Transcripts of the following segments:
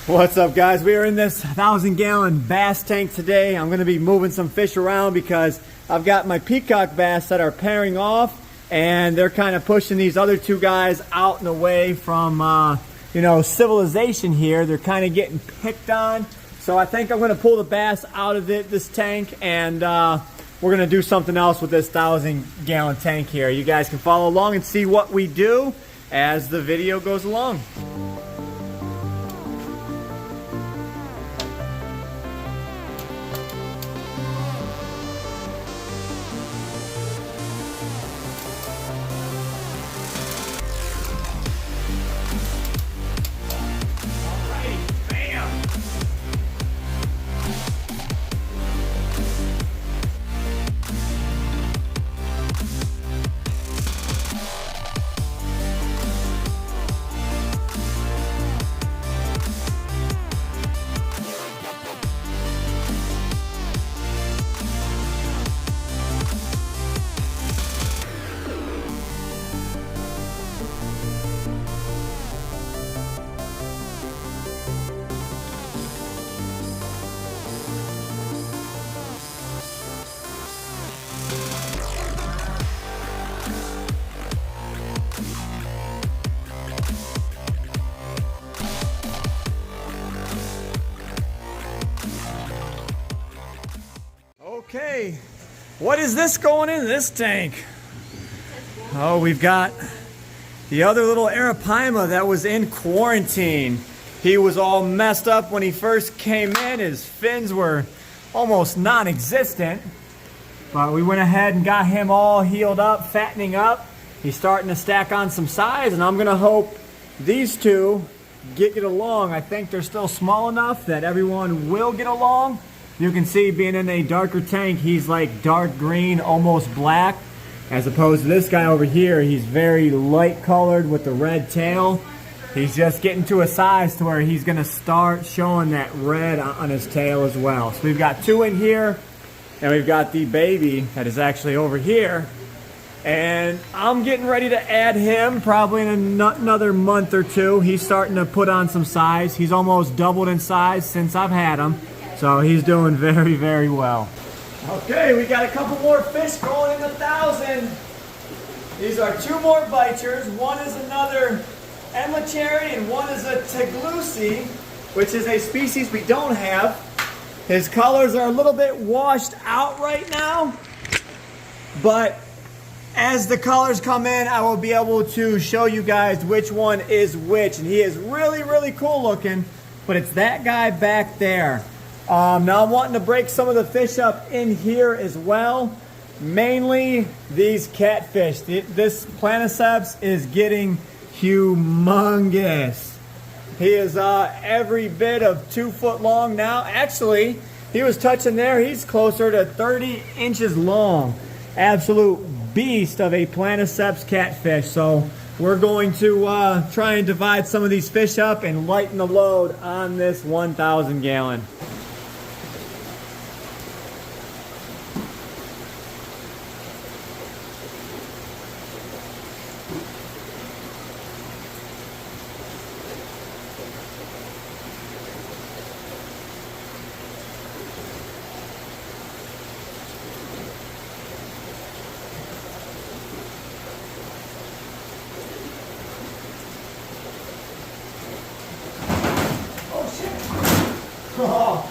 What's up, guys? We are in this 1,000-gallon bass tank today. I'm going to be moving some fish around because I've got my peacock bass that are pairing off, and they're kind of pushing these other two guys out and away from, you know, civilization here. They're kind of getting picked on. So I think I'm going to pull the bass out of this tank, and we're going to do something else with this 1,000-gallon tank here. You guys can follow along and see what we do as the video goes along. Okay, what is this going in this tank? Oh, we've got the other little Arapaima that was in quarantine. He was all messed up when he first came in. His fins were almost non-existent. But we went ahead and got him all healed up, fattening up. He's starting to stack on some size, and I'm gonna hope these two get along. I think they're still small enough that everyone will get along. You can see, being in a darker tank, he's like dark green, almost black, as opposed to this guy over here. He's very light colored with the red tail. He's just getting to a size to where he's gonna start showing that red on his tail as well. So we've got two in here, and we've got the baby that is actually over here. And I'm getting ready to add him probably in another month or two. He's starting to put on some size. He's almost doubled in size since I've had him. So he's doing very, very well. Okay, we got a couple more fish going in 1,000. These are two more bichers. One is another emlacheri and one is a teglusi, which is a species we don't have. His colors are a little bit washed out right now, but as the colors come in, I will be able to show you guys which one is which. And he is really, really cool looking, but it's that guy back there. Now I'm wanting to break some of the fish up in here as well. Mainly these catfish. This planiceps is getting humongous. He is every bit of 2 foot long now. Actually, he was touching there. He's closer to 30 inches long. Absolute beast of a planiceps catfish. So we're going to try and divide some of these fish up and lighten the load on this 1,000 gallon. Oh.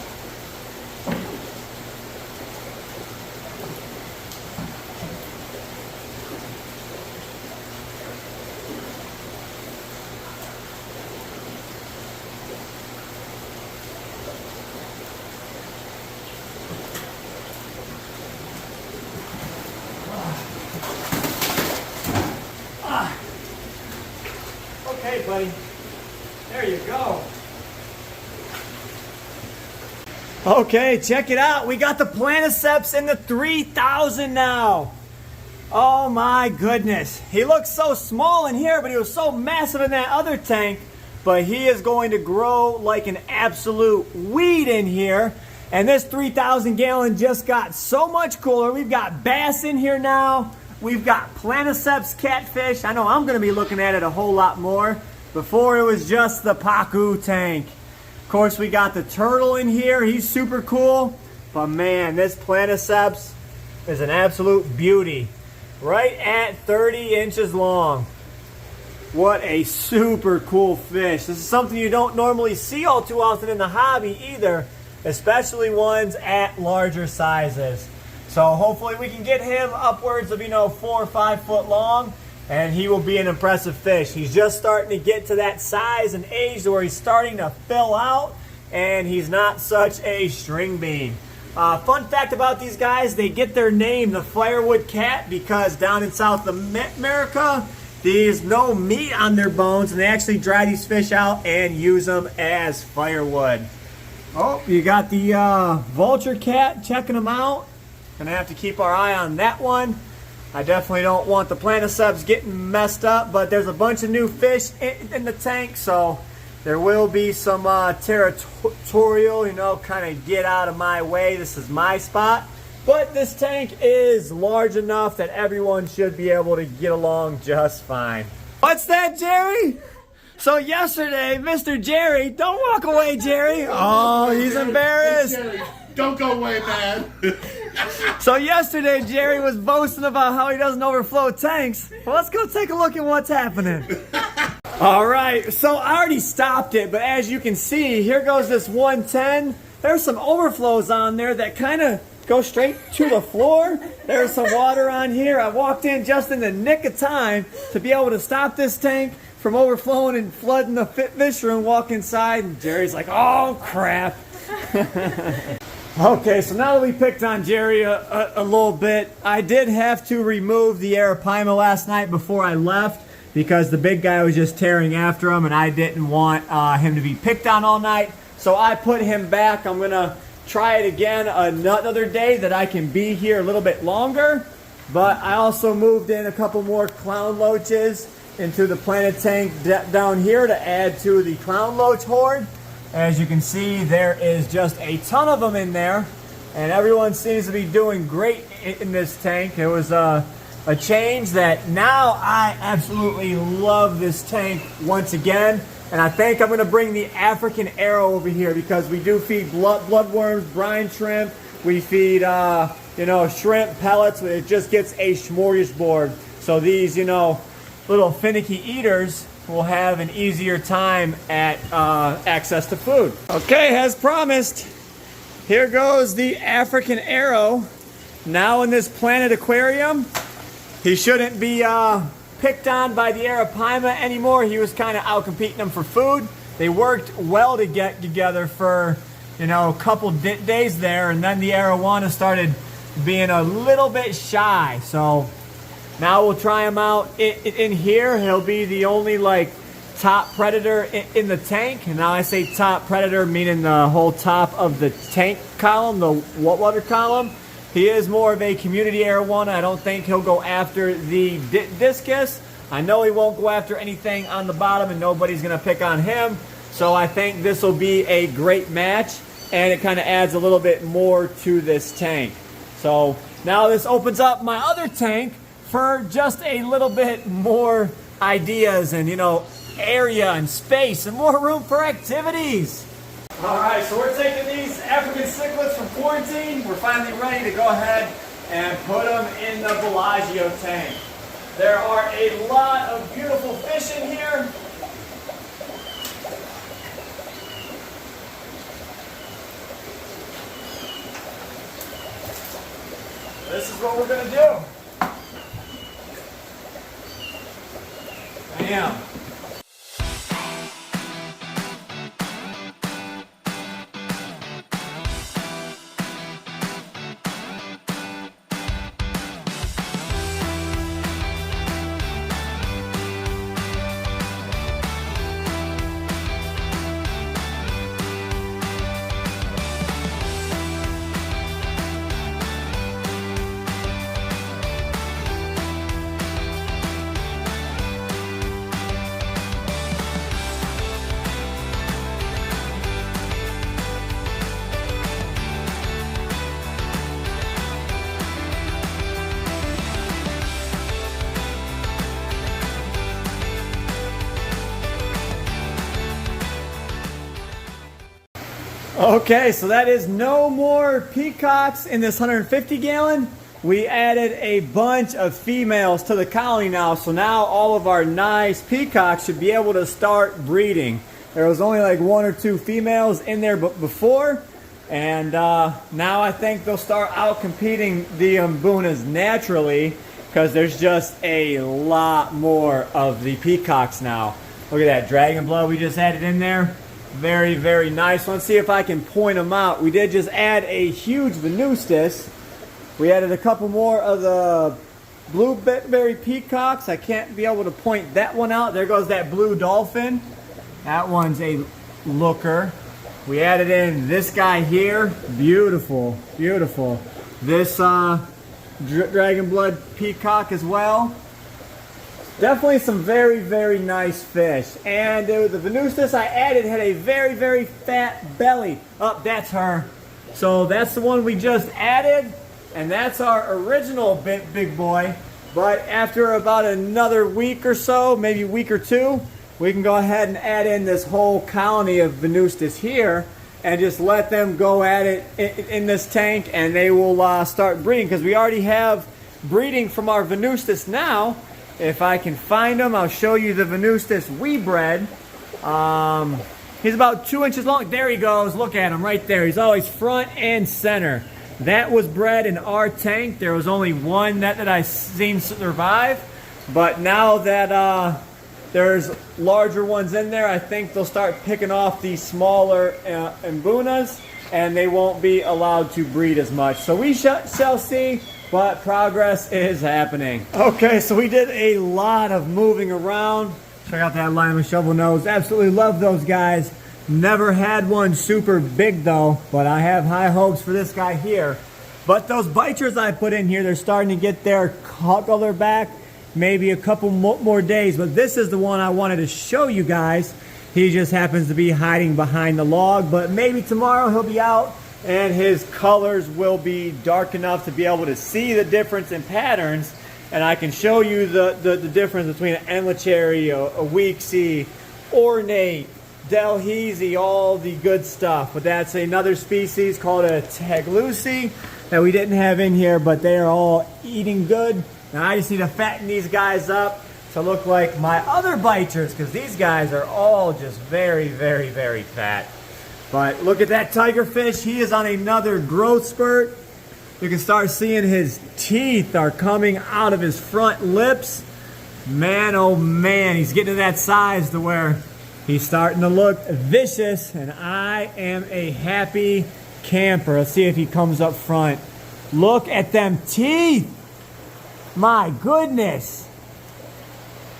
Okay, buddy. There you go. Okay, check it out. We got the planiceps in the 3,000 now. Oh my goodness. He looks so small in here, but he was so massive in that other tank. But he is going to grow like an absolute weed in here. And this 3,000 gallon just got so much cooler. We've got bass in here now. We've got planiceps catfish. I know I'm going to be looking at it a whole lot more. Before it was just the Pacu tank. Of course, we got the turtle in here. He's super cool. But man, this Planiceps is an absolute beauty. Right at 30 inches long. What a super cool fish. This is something you don't normally see all too often in the hobby either, especially ones at larger sizes. So hopefully we can get him upwards of, 4 or 5 foot long, and he will be an impressive fish. He's just starting to get to that size and age where he's starting to fill out, and he's not such a string bean. Fun fact about these guys, they get their name, the firewood cat, because down in South America, there's no meat on their bones, and they actually dry these fish out and use them as firewood. Oh, you got the vulture cat checking them out. Gonna have to keep our eye on that one. I definitely don't want the Planiceps getting messed up, but there's a bunch of new fish in the tank, so there will be some territorial, kind of get out of my way. This is my spot. But this tank is large enough that everyone should be able to get along just fine. What's that, Jerry? So yesterday, Mr. Jerry, don't walk away, Jerry. Oh, he's embarrassed. Hey, Jerry, don't go away, man. So yesterday, Jerry was boasting about how he doesn't overflow tanks. Well, let's go take a look at what's happening. All right, so I already stopped it, but as you can see, here goes this 110. There's some overflows on there that kind of go straight to the floor. There's some water on here. I walked in just in the nick of time to be able to stop this tank from overflowing and flooding the fish room. Walk inside, and Jerry's like, oh, crap. Okay, so now that we picked on Jerry a little bit, I did have to remove the Arapaima last night before I left because the big guy was just tearing after him, and I didn't want him to be picked on all night. So I put him back. I'm going to try it again another day that I can be here a little bit longer. But I also moved in a couple more clown loaches into the planet tank down here to add to the clown loach horde. As you can see, there is just a ton of them in there, and everyone seems to be doing great in this tank. It was a change that now I absolutely love this tank once again. And I think I'm going to bring the African arrow over here because we do feed bloodworms, brine shrimp. We feed, shrimp pellets. It just gets a smorgasbord. So these, little finicky eaters will have an easier time at access to food. Okay, as promised, here goes the African arrow. Now in this planet aquarium, he shouldn't be picked on by the Arapaima anymore. He was kind of out competing them for food. They worked well to get together for, a couple days there, and then the arowana started being a little bit shy. So now we'll try him out in here. He'll be the only top predator in the tank. And now I say top predator, meaning the whole top of the tank column, the water column. He is more of a community arowana. I don't think he'll go after the discus. I know he won't go after anything on the bottom, and nobody's going to pick on him. So I think this will be a great match, and it kind of adds a little bit more to this tank. So now this opens up my other tank for just a little bit more ideas and, area and space and more room for activities. All right, so we're taking these African cichlids from quarantine. We're finally ready to go ahead and put them in the Bellagio tank. There are a lot of beautiful fish in here. This is what we're going to do. Bam. Okay, so that is no more peacocks in this 150 gallon. We added a bunch of females to the colony now, so now all of our nice peacocks should be able to start breeding. There was only like 1 or 2 females in there before, and now I think they'll start out competing the mbunas naturally, because there's just a lot more of the peacocks now. Look at that dragon blood we just added in there. Very, very nice. Let's see if I can point them out. We did just add a huge venustus. We added a couple more of the blueberry peacocks. I can't be able to point that one out. There goes that blue dolphin. That one's a looker. We added in this guy here. Beautiful, beautiful. This dragon blood peacock as well. Definitely some very, very nice fish. And the venustus I added had a very, very fat belly. Oh, that's her. So that's the one we just added. And that's our original big boy. But after about another week or so, maybe a week or 2, we can go ahead and add in this whole colony of venustus here and just let them go at it in this tank, and they will start breeding, because we already have breeding from our venustus now. If I can find him, I'll show you the venustus we bred. He's about 2 inches long. There he goes. Look at him right there. He's always front and center. That was bred in our tank. There was only one that I seen survive. But now that there's larger ones in there, I think they'll start picking off these smaller mbunas, and they won't be allowed to breed as much. So we shall see, but progress is happening. Okay, so we did a lot of moving around. Check out that lima shovel nose. Absolutely love those guys. Never had one super big though, but I have high hopes for this guy here. But those bichers I put in here, they're starting to get their color back. Maybe a couple more days, but this is the one I wanted to show you guys. He just happens to be hiding behind the log, but maybe tomorrow he'll be out and his colors will be dark enough to be able to see the difference in patterns, and I can show you the difference between an Enlacheri, a Weeksy, Ornate, Delhaize, all the good stuff. But that's another species called a Taglusi that we didn't have in here, but they are all eating good. Now I just need to fatten these guys up to look like my other bichers, because these guys are all just very, very, very fat. But look at that tigerfish. He is on another growth spurt. You can start seeing his teeth are coming out of his front lips. Man, oh man, he's getting to that size to where he's starting to look vicious, and I am a happy camper. Let's see if he comes up front. Look at them teeth. My goodness.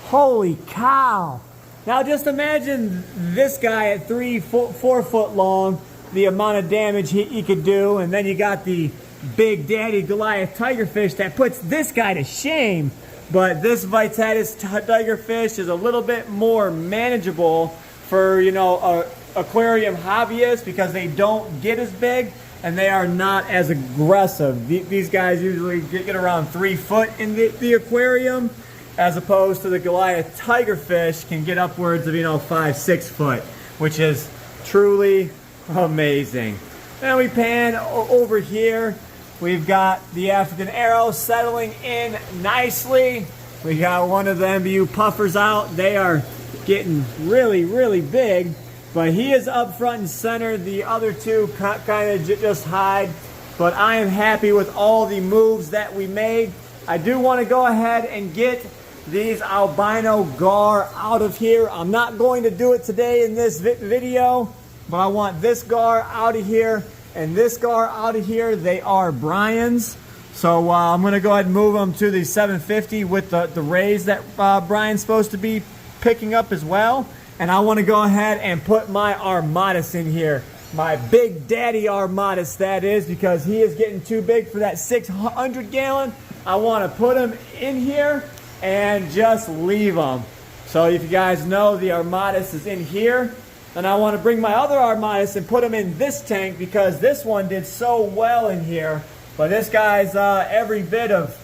Holy cow. Now just imagine this guy at 4 foot long, the amount of damage he could do, and then you got the big daddy Goliath tigerfish that puts this guy to shame. But this Vitatus tigerfish is a little bit more manageable for, you know, aquarium hobbyists, because they don't get as big and they are not as aggressive. These guys usually get around 3 foot in the aquarium, as opposed to the Goliath tigerfish can get upwards of, you know, 5-6 foot, which is truly amazing. Then we pan over here. We've got the African arrow settling in nicely. We got one of the MBU puffers out. They are getting really, really big, but he is up front and center. The other two kind of just hide, but I am happy with all the moves that we made. I do want to go ahead and get these albino gar out of here. I'm not going to do it today in this video, but I want this gar out of here and this gar out of here. They are Brian's. So I'm going to go ahead and move them to the 750 with the rays that Brian's supposed to be picking up as well. And I want to go ahead and put my Armatus in here. My big daddy Armatus, that is, because he is getting too big for that 600 gallon. I want to put him in here and just leave him. So if you guys know, the Armatus is in here. And I want to bring my other Armatus and put him in this tank, because this one did so well in here. But this guy's every bit of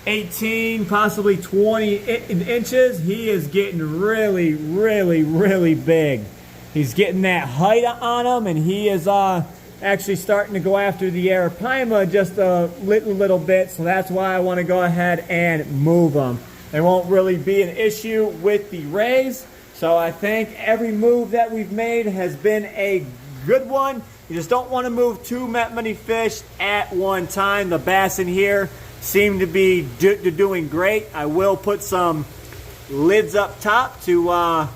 18, possibly 20 inches. He is getting really, really, really big. He's getting that height on him, and he is actually starting to go after the Arapaima just a little bit, so that's why I want to go ahead and move them. There won't really be an issue with the rays, so I think every move that we've made has been a good one. You just don't want to move too many fish at one time. The bass in here seem to be doing great. I will put some lids up top to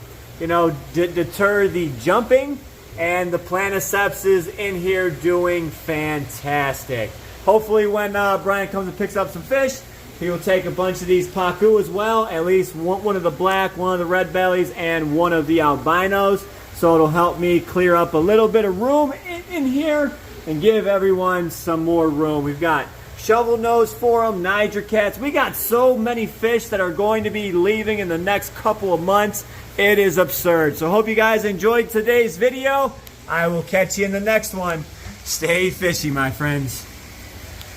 deter the jumping, and the planiceps is in here doing fantastic. Hopefully when Brian comes and picks up some fish, he will take a bunch of these pacu as well, at least one of the black, one of the red bellies, and one of the albinos. So it'll help me clear up a little bit of room in here and give everyone some more room. We've got shovel nose for them, Niger cats. We got so many fish that are going to be leaving in the next couple of months. It is absurd. So hope you guys enjoyed today's video. I will catch you in the next one. Stay fishy, my friends.